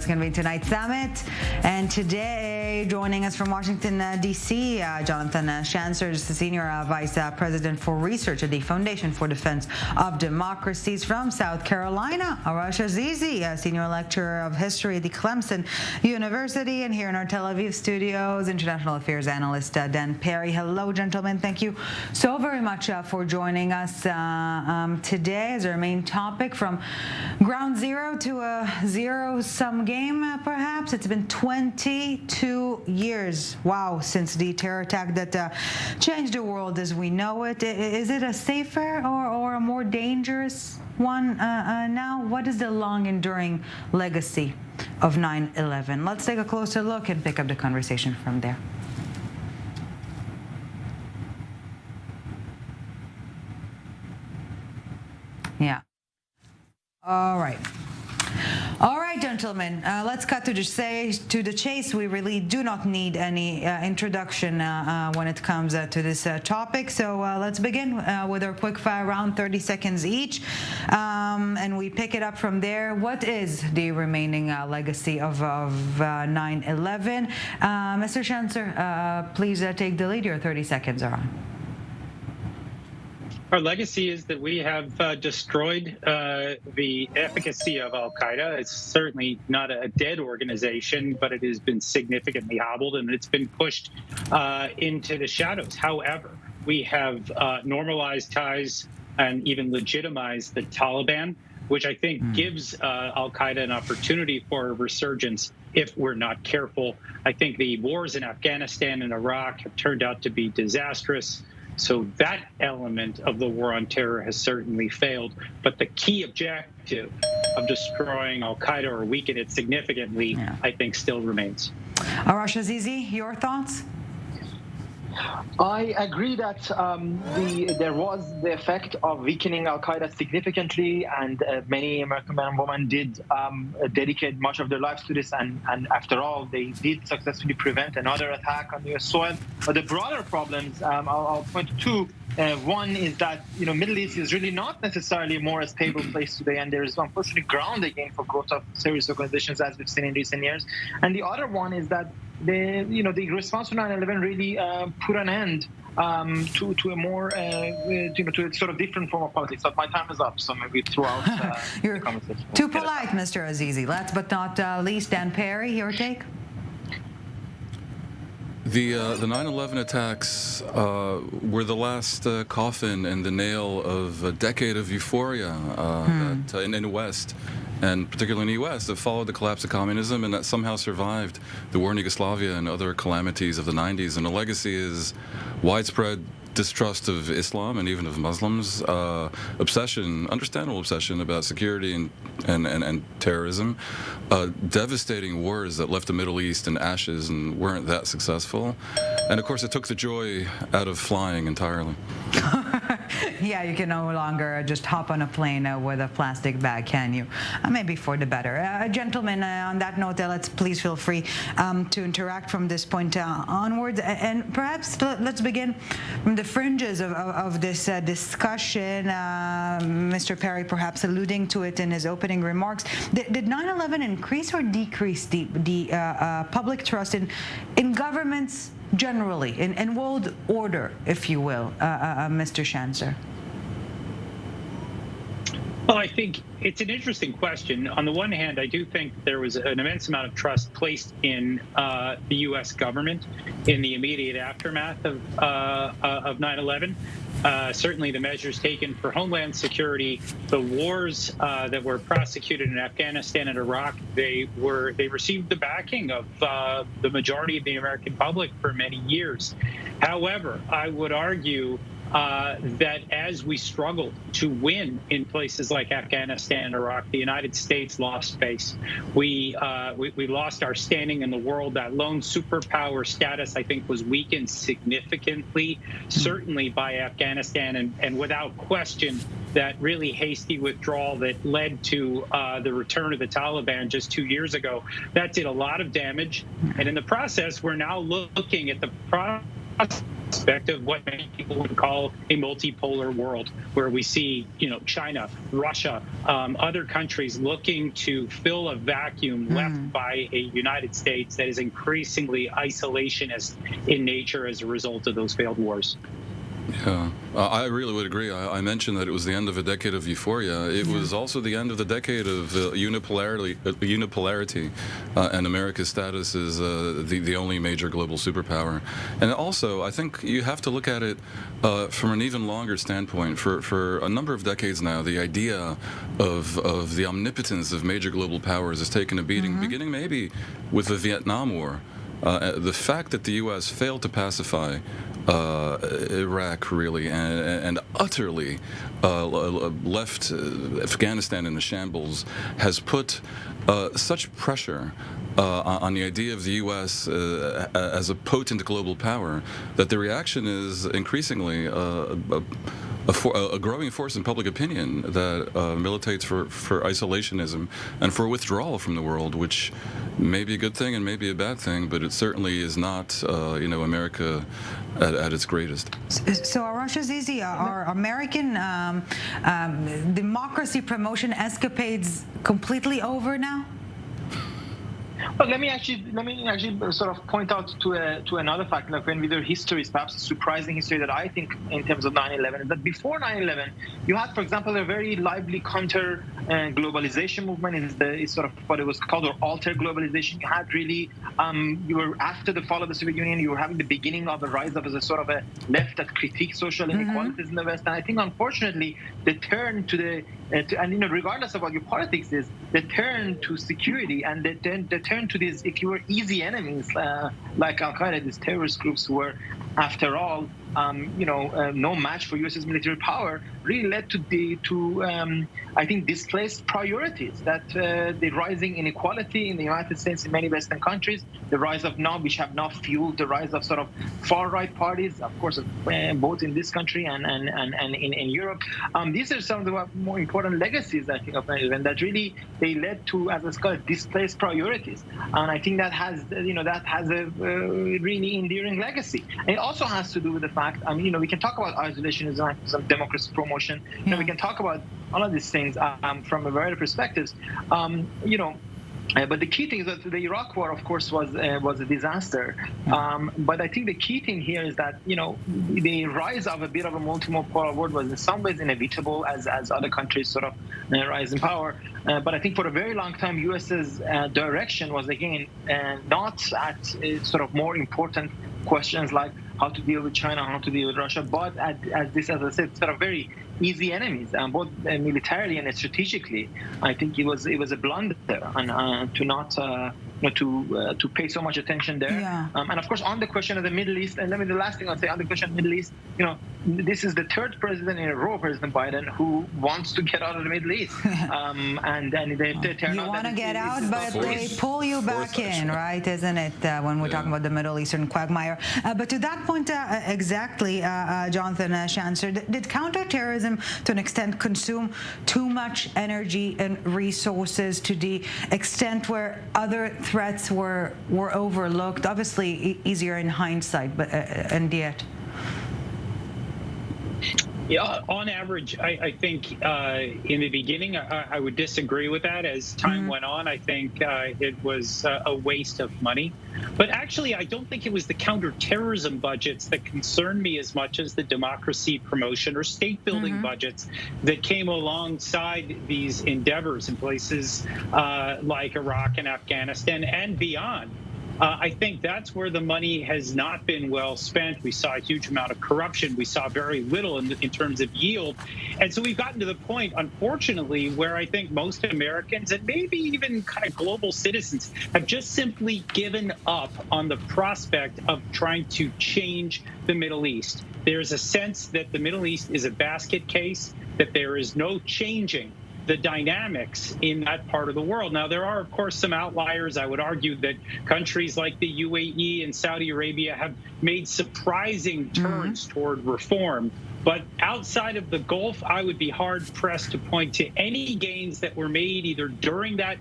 going to be tonight's summit. And today, joining us from Washington, D.C., Jonathan Schanzer is the Senior Vice President for Research at the Foundation for Defense of Democracies. From South Carolina, Arash Azizi, Senior Lecturer of History at the Clemson University. And here in our Tel Aviv studios, International Affairs Analyst Dan Perry. Hello, gentlemen. Thank you so very much for joining us today as our main topic. From ground zero to a zero-sum game, perhaps. It's been 22 years, wow, since the terror attack that changed the world as we know it. Is it a safer or a more dangerous one now? What is the long-enduring legacy of 9/11? Let's take a closer look and pick up the conversation from there. Yeah. All right, gentlemen, let's cut to the chase. We really do not need any introduction when it comes to this topic. So let's begin with our quick fire round, 30 seconds each, and we pick it up from there. What is the remaining legacy of 9/11? Mr. Schanzer, please take the lead. Your 30 seconds are on. Our legacy is that we have destroyed the efficacy of al-Qaeda. It's certainly not a dead organization, but it has been significantly hobbled and it's been pushed into the shadows. However, we have normalized ties and even legitimized the Taliban, which I think gives al-Qaeda an opportunity for a resurgence if we're not careful. I think the wars in Afghanistan and Iraq have turned out to be disastrous. So that element of the war on terror has certainly failed. But the key objective of destroying al-Qaeda or weaken it significantly, I think, still remains. Arash Azizi, your thoughts? I agree that there was the effect of weakening al-Qaeda significantly, and many American men and women did dedicate much of their lives to this, and after all, they did successfully prevent another attack on U.S. soil. But the broader problems, I'll point to two. One is that Middle East is really not necessarily a more stable place today, and there is unfortunately ground again for growth of terrorist organizations as we've seen in recent years. And the other one is that the response to 9/11 really put an end to a more to a sort of different form of politics. But my time is up, so maybe throughout You're the conversation. Too polite, Mr. Azizi. Last but not least, Dan Perry, your take. The 9/11 attacks were the last coffin and the nail of a decade of euphoria that, in the West, and particularly in the U.S., that followed the collapse of communism and that somehow survived the war in Yugoslavia and other calamities of the 90s. And the legacy is widespread distrust of Islam and even of Muslims, understandable obsession about security and terrorism, devastating wars that left the Middle East in ashes and weren't that successful. And of course, it took the joy out of flying entirely. Yeah, you can no longer just hop on a plane with a plastic bag, can you? Maybe for the better. Gentlemen, on that note, let's please feel free to interact from this point onwards. And perhaps let's begin from the fringes of this discussion. Mr. Perry perhaps alluding to it in his opening remarks. Did 9/11 increase or decrease the public trust in governments generally, in world order, if you will, Mr. Schanzer? Well, I think it's an interesting question. On the one hand, I do think there was an immense amount of trust placed in the U.S. government in the immediate aftermath of 9/11. Certainly the measures taken for homeland security, the wars that were prosecuted in Afghanistan and Iraq, they received the backing of the majority of the American public for many years. However, I would argue that as we struggled to win in places like Afghanistan and Iraq, the United States lost face. We lost our standing in the world. That lone superpower status, I think, was weakened significantly, certainly by Afghanistan, and without question, that really hasty withdrawal that led to the return of the Taliban just 2 years ago, that did a lot of damage. And in the process, we're now looking at the process prospect of what many people would call a multipolar world, where we see, China, Russia, other countries looking to fill a vacuum left by a United States that is increasingly isolationist in nature as a result of those failed wars. Yeah, I really would agree. I mentioned that it was the end of a decade of euphoria. It was also the end of the decade of unipolarity, and America's status as the only major global superpower. And also, I think you have to look at it from an even longer standpoint. For a number of decades now, the idea of the omnipotence of major global powers has taken a beating, beginning maybe with the Vietnam War. The fact that the U.S. failed to pacify Iraq, really, and utterly left Afghanistan in a shambles, has put such pressure on the idea of the U.S. As a potent global power that the reaction is increasingly a growing force in public opinion that militates for isolationism and for withdrawal from the world, which may be a good thing and may be a bad thing, but it certainly is not, America at its greatest. So, Arash, Azizi, are American democracy promotion escapades completely over now? Well, let me actually sort of point out to another fact. Like, when we do histories, perhaps a surprising history that I think in terms of 9/11 is that before 9/11, you had, for example, a very lively counter globalization movement. It's sort of what it was called, or alter globalization. You had really, you were after the fall of the Soviet Union, you were having the beginning of the rise of a sort of a left that critiqued social inequalities in the West. And I think, unfortunately, the turn to the regardless of what your politics is, the turn to security and the turn to these, if you were easy enemies like Al Qaeda, these terrorist groups who were, after all, no match for U.S.'s military power, really led to I think, displaced priorities. That the rising inequality in the United States, in many Western countries, the rise of which have now fueled the rise of sort of far-right parties, of course, both in this country and in Europe. These are some of the more important legacies, I think, of 9/11, that really they led to, as it's called, displaced priorities. And I think that has a really enduring legacy. And it also has to do with the fact, we can talk about isolationism, some democracy promotion, we can talk about all of these things from a variety of perspectives. But the key thing is that the Iraq War, of course, was a disaster. But I think the key thing here is that, the rise of a bit of a multipolar world was in some ways inevitable as other countries sort of rise in power. But I think for a very long time, U.S.'s direction was, again, not at sort of more important questions like how to deal with China, how to deal with Russia, but as I said, sort of very easy enemies, both militarily and strategically. I think it was a blunder and to not to pay so much attention there. Yeah. And of course, on the question of the Middle East, and the last thing I'll say on the question of the Middle East, this is the third president in a row, President Biden, who wants to get out of the Middle East. And they turn you out want to get out, but fourth, they pull you back in, right? Isn't it? When we're talking about the Middle Eastern quagmire. But to that point, exactly, Jonathan Schanzer, did counterterrorism, to an extent, consume too much energy and resources to the extent where other threats were overlooked? Obviously, easier in hindsight, but and yet. Yeah, on average, I think in the beginning, I would disagree with that. As time went on, I think it was a waste of money. But actually, I don't think it was the counterterrorism budgets that concerned me as much as the democracy promotion or state-building budgets that came alongside these endeavors in places like Iraq and Afghanistan and beyond. I think that's where the money has not been well spent. We saw a huge amount of corruption. We saw very little in terms of yield. And so we've gotten to the point, unfortunately, where I think most Americans and maybe even kind of global citizens have just simply given up on the prospect of trying to change the Middle East. There's a sense that the Middle East is a basket case, that there is no changing the dynamics in that part of the world. Now, there are, of course, some outliers. I would argue that countries like the UAE and Saudi Arabia have made surprising turns toward reform. But outside of the Gulf, I would be hard-pressed to point to any gains that were made either during that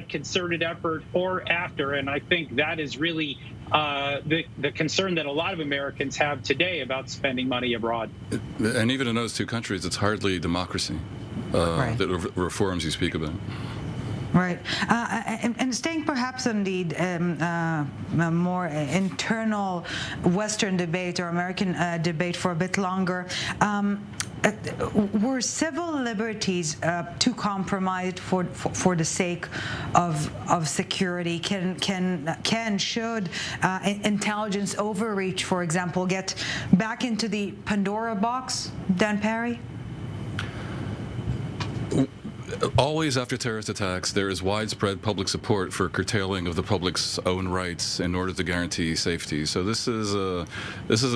concerted effort or after. And I think that is really the concern that a lot of Americans have today about spending money abroad. And even in those two countries, it's hardly democracy, the reforms you speak about. Right. And staying perhaps on the more internal Western debate or American debate for a bit longer, were civil liberties too compromised for the sake of security? Should intelligence overreach, for example, get back into the Pandora box, Dan Perry? Always after terrorist attacks, there is widespread public support for curtailing of the public's own rights in order to guarantee safety. So this is a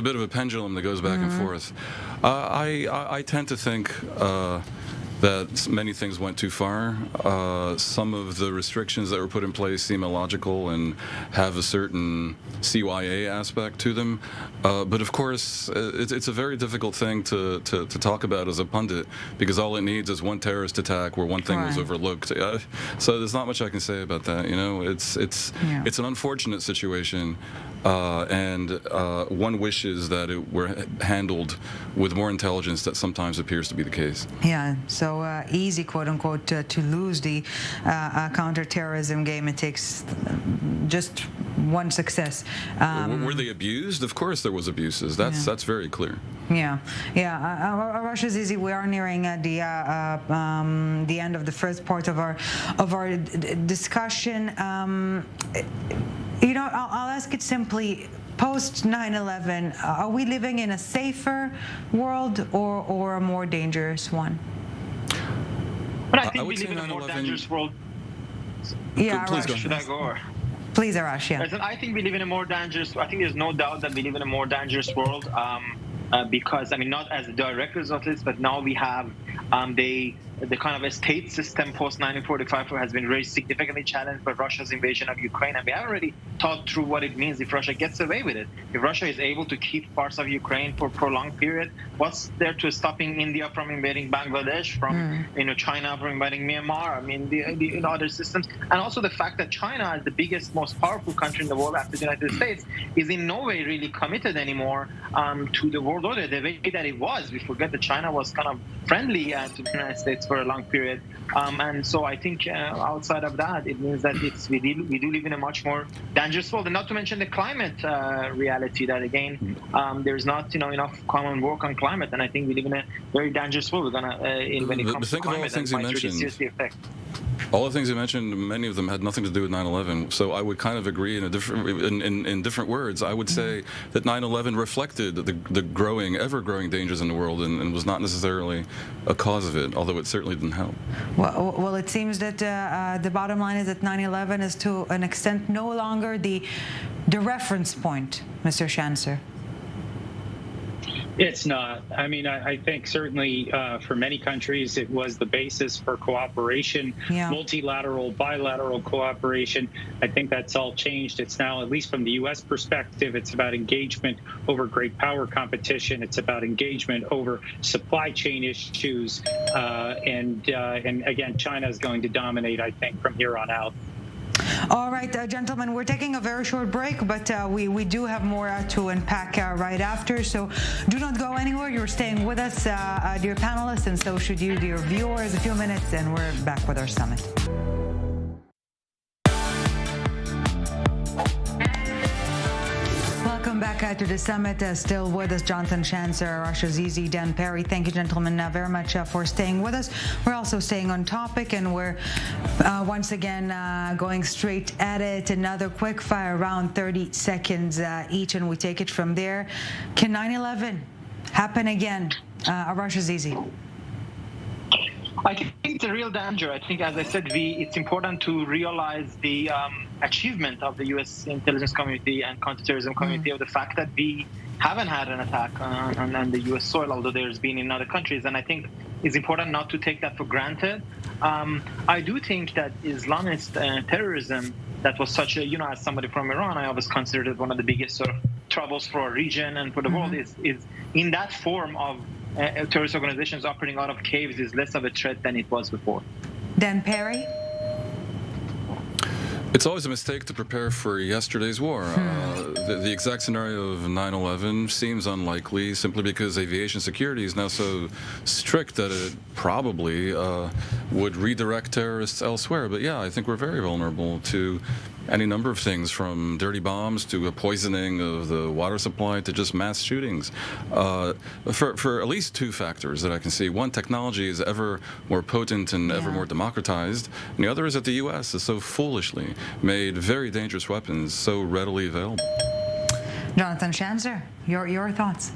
bit of a pendulum that goes back and forth. I tend to think that many things went too far. Some of the restrictions that were put in place seem illogical and have a certain CYA aspect to them. But of course, it's a very difficult thing to talk about as a pundit, because all it needs is one terrorist attack where one thing was overlooked. So there's not much I can say about that. It's an unfortunate situation, and one wishes that it were handled with more intelligence. That sometimes appears to be the case. Yeah. So easy, quote unquote, to lose the counterterrorism game. It takes just one success. Were they abused? Of course, there was abuses. That's very clear. Yeah. Arash, Azizi, we are nearing the end of the first part of our discussion. I'll ask it simply. Post 9/11, are we living in a safer world or a more dangerous one? But I think we live in a more dangerous world. Yeah, please Arash. go. Should I go? Or? Please, Arash, yeah. I think we live in a more dangerous. I think there's no doubt that we live in a more dangerous world because, not as a direct result of this, but now we have the kind of a state system post 1945 has been very significantly challenged by Russia's invasion of Ukraine, and we haven't really thought through what it means if Russia gets away with it. If Russia is able to keep parts of Ukraine for a prolonged period, what's there to stopping India from invading Bangladesh, from China from invading Myanmar? The other systems, and also the fact that China, as the biggest, most powerful country in the world after the United States, is in no way really committed anymore to the world order the way that it was. We forget that China was kind of friendly to the United States for a long period, and so I think outside of that, it means that we do live in a much more dangerous world, and not to mention the climate reality. That again, there's not enough common work on climate, and I think we live in a very dangerous world. We're gonna when it comes to climate, that might really seriously affect. All the things you mentioned, many of them had nothing to do with 9/11. So I would kind of agree in different words. I would say that 9/11 reflected the ever-growing dangers in the world, and was not necessarily a cause of it, although it certainly didn't help. Well, it seems that the bottom line is that 9/11 is to an extent no longer the reference point, Mr. Schanzer. It's not. I think certainly for many countries it was the basis for cooperation, multilateral, bilateral cooperation. I think that's all changed. It's now, at least from the U.S. perspective, it's about engagement over great power competition. It's about engagement over supply chain issues. And again, China is going to dominate, I think, from here on out. All right, gentlemen, we're taking a very short break, but we do have more to unpack right after. So do not go anywhere. You're staying with us, dear panelists, and so should you, dear viewers. A few minutes, and we're back with our summit. Welcome back to the summit. Still with us, Jonathan Schanzer, Arash Azizi, Dan Perry. Thank you, gentlemen, very much for staying with us. We're also staying on topic, and we're once again going straight at it. Another quick fire round, 30 seconds each, and we take it from there. Can 9/11 happen again? Arash Azizi. I think it's a real danger. I think, as I said, it's important to realize the achievement of the U.S. intelligence community and counterterrorism community of the fact that we haven't had an attack on the U.S. soil, although there's been in other countries. And I think it's important not to take that for granted. I do think that Islamist terrorism, that was such a, as somebody from Iran, I always considered it one of the biggest sort of troubles for our region and for the world is in that form of terrorist organizations operating out of caves is less of a threat than it was before. Dan Perry? It's always a mistake to prepare for yesterday's war. The exact scenario of 9/11 seems unlikely simply because aviation security is now so strict that it probably would redirect terrorists elsewhere. But yeah, I think we're very vulnerable to any number of things, from dirty bombs to a poisoning of the water supply to just mass shootings, for at least two factors that I can see. One, technology is ever more potent and ever more democratized, and the other is that the U.S. has so foolishly made very dangerous weapons so readily available. Jonathan Schanzer, your thoughts?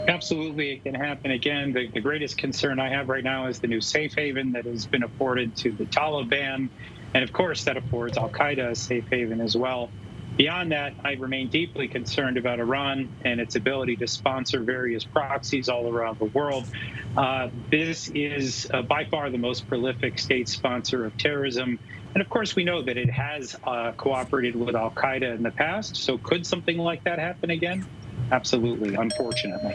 Absolutely, it can happen again. The greatest concern I have right now is the new safe haven that has been afforded to the Taliban. And of course, that affords al-Qaeda a safe haven as well. Beyond that, I remain deeply concerned about Iran and its ability to sponsor various proxies all around the world. This is by far the most prolific state sponsor of terrorism. And of course, we know that it has cooperated with al-Qaeda in the past. So could something like that happen again? Absolutely, unfortunately.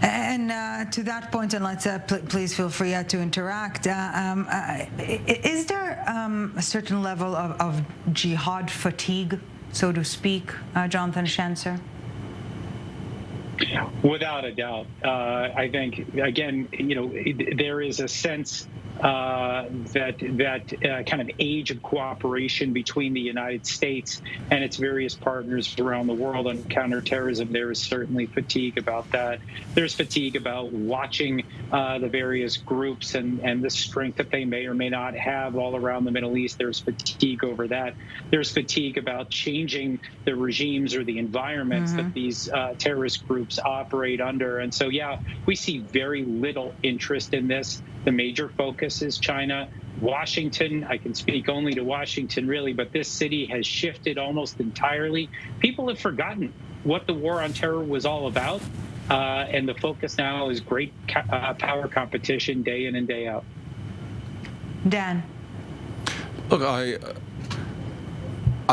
And to that point, and let's please feel free to interact. Is there a certain level of jihad fatigue, so to speak, Jonathan Schanzer? Without a doubt. I think, again, there is a sense that kind of age of cooperation between the United States and its various partners around the world on counterterrorism. There is certainly fatigue about that. There's fatigue about watching the various groups and the strength that they may or may not have all around the Middle East. There's fatigue over that. There's fatigue about changing the regimes or the environments that these terrorist groups operate under. And so, yeah, we see very little interest in this. The major focus is China. Washington, I can speak only to Washington, really, but this city has shifted almost entirely. People have forgotten what the war on terror was all about, and the focus now is great power competition day in and day out. Dan? Look, I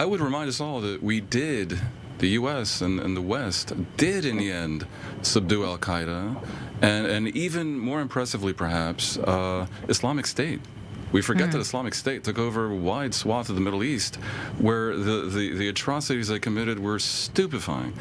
would remind us all that we did, the U.S. and the West did in the end subdue al-Qaeda, and even more impressively perhaps, Islamic State. We forget that Islamic State took over a wide swath of the Middle East where the atrocities they committed were stupefying.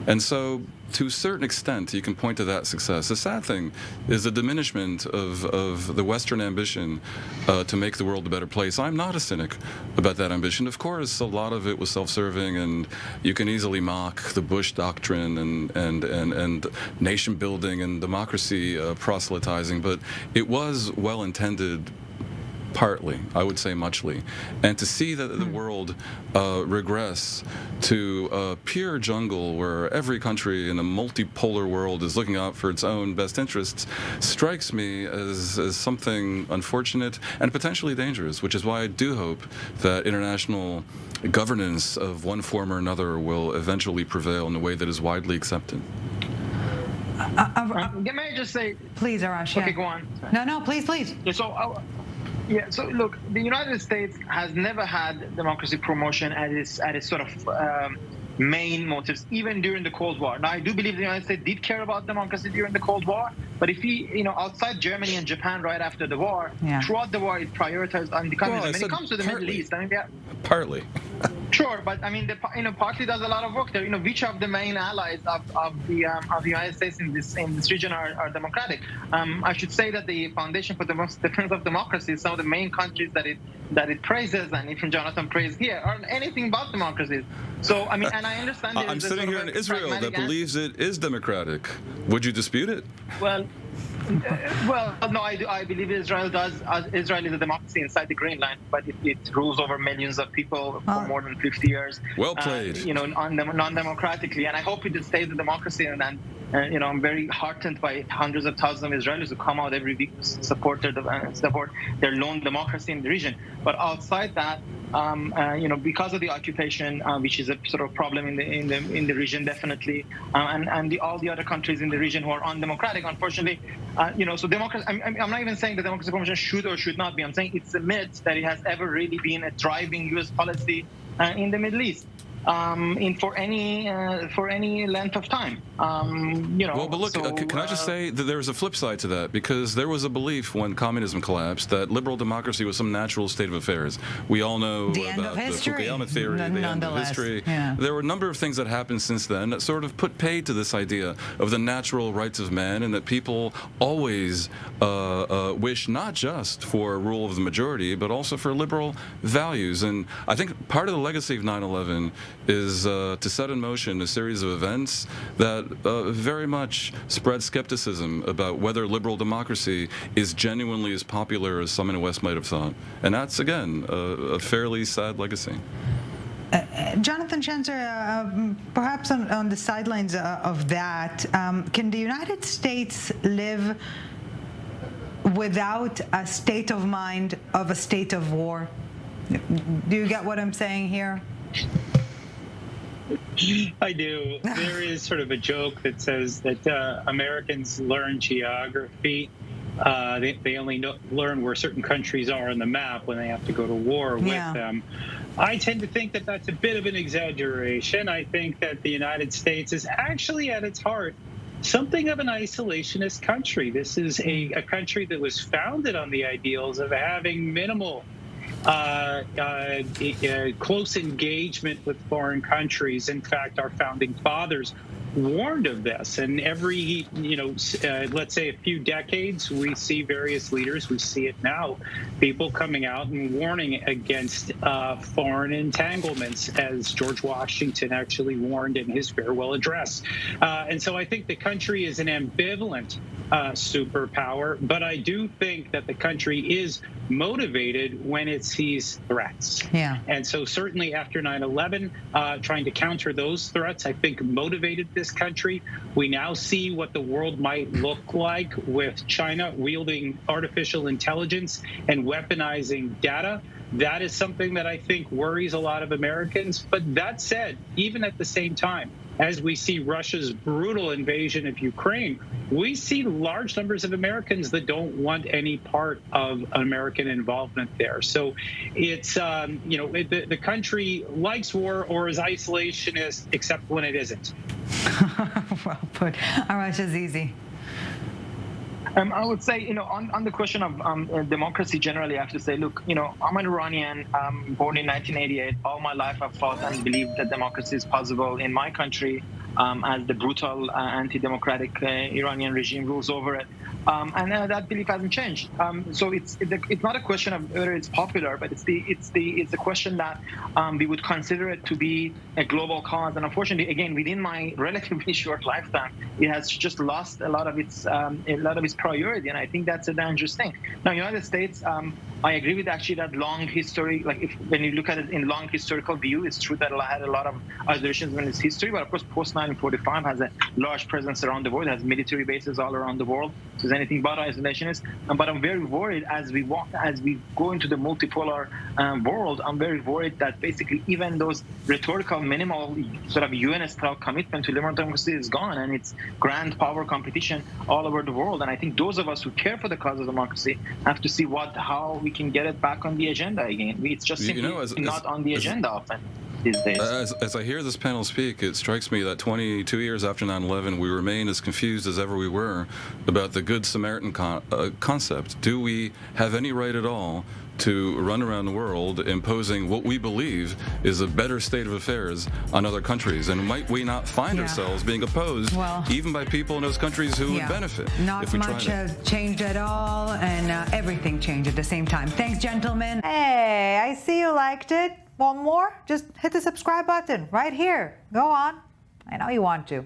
And so, to a certain extent, you can point to that success. The sad thing is the diminishment of the Western ambition to make the world a better place. I'm not a cynic about that ambition. Of course, a lot of it was self-serving, and you can easily mock the Bush doctrine and nation building and democracy proselytizing, but it was well-intended. Partly, I would say muchly. And to see that the world regress to a pure jungle where every country in a multipolar world is looking out for its own best interests strikes me as something unfortunate and potentially dangerous, which is why I do hope that international governance of one form or another will eventually prevail in a way that is widely accepted. May I just say... Please, Arash. Okay, go on. No, please. Yeah, so look, the United States has never had democracy promotion at its sort of main motives, even during the Cold War. Now, I do believe the United States did care about democracy during the Cold War, but if outside Germany and Japan right after the war, throughout the war, it prioritized anti-communism. When it comes to the Middle East, I mean, partly. Sure, but I mean, partly does a lot of work there. Which of the main allies of the United States in this region are democratic? I should say that the Foundation for the Defense of Democracy, some of the main countries that it praises, and even Jonathan praised here, are anything but democracies. So I mean, and I understand. I'm sitting here in Israel that believes it is democratic. Would you dispute it? Well, no, I believe Israel does. Israel is a democracy inside the Green Line, but it rules over millions of people for more than 50 years. Well played. Non-democratically, and I hope it stays a democracy. And I'm very heartened by hundreds of thousands of Israelis who come out every week to support their lone democracy in the region. But outside that, because of the occupation, which is a sort of problem in the region, definitely, and all the other countries in the region who are undemocratic, unfortunately, so democracy. I'm not even saying that democracy promotion should or should not be. I'm saying it's a myth that it has ever really been a driving U.S. policy in the Middle East. for any length of time. Well, but look, so, can I just say that there's a flip side to that, because there was a belief when communism collapsed that liberal democracy was some natural state of affairs. We all know the end about of the history. Fukuyama theory, the end of history. Yeah. There were a number of things that happened since then that sort of put paid to this idea of the natural rights of man, and that people always wish not just for rule of the majority, but also for liberal values. And I think part of the legacy of 9/11 is to set in motion a series of events that very much spread skepticism about whether liberal democracy is genuinely as popular as some in the West might have thought. And that's, again, a fairly sad legacy. Jonathan Schanzer, perhaps on the sidelines of that, can the United States live without a state of mind of a state of war? Do you get what I'm saying here? I do. There is sort of a joke that says that Americans learn geography. They only learn where certain countries are on the map when they have to go to war with them. I tend to think that that's a bit of an exaggeration. I think that the United States is actually at its heart something of an isolationist country. This is a country that was founded on the ideals of having minimal close engagement with foreign countries. In fact, our founding fathers warned of this, and every let's say a few decades, we see various leaders, we see it now, people coming out and warning against foreign entanglements, as George Washington actually warned in his farewell address. And so I think the country is an ambivalent superpower, but I do think that the country is motivated when it sees threats. Yeah. And so certainly after 9/11, trying to counter those threats, I think motivated this country. We now see what the world might look like with China wielding artificial intelligence and weaponizing data. That is something that I think worries a lot of Americans. But that said, even at the same time, as we see Russia's brutal invasion of Ukraine, we see large numbers of Americans that don't want any part of American involvement there. So it's, the country likes war or is isolationist, except when it isn't. Well put. Arash, Azizi. I would say, on the question of democracy generally, I have to say, look, I'm an Iranian, born in 1988. All my life I've fought and believed that democracy is possible in my country as the brutal anti-democratic Iranian regime rules over it. And that belief hasn't changed. So it's not a question of whether it's popular, but it's the question that we would consider it to be a global cause. And unfortunately, again, within my relatively short lifetime, it has just lost a lot of its priority, and I think that's a dangerous thing. Now, United States, I agree with actually that long history. Like when you look at it in long historical view, it's true that it had a lot of isolations in its history, but of course, post 1945 has a large presence around the world, has military bases all around the world. So it's anything but isolationist. But I'm very worried as we go into the multipolar world. I'm very worried that basically even those rhetorical minimal sort of UN-style commitment to liberal democracy is gone, and it's grand power competition all over the world. And I think those of us who care for the cause of democracy have to see how we can get it back on the agenda again. It's just simply not on the agenda often these days. As I hear this panel speak, it strikes me that 22 years after 9/11, we remain as confused as ever we were about the Good Samaritan concept. Do we have any right at all to run around the world imposing what we believe is a better state of affairs on other countries? And might we not find ourselves being opposed even by people in those countries who would benefit if we tried it? Not much has changed at all, and everything changed at the same time. Thanks, gentlemen. Hey, I see you liked it. Want more? Just hit the subscribe button right here. Go on. I know you want to.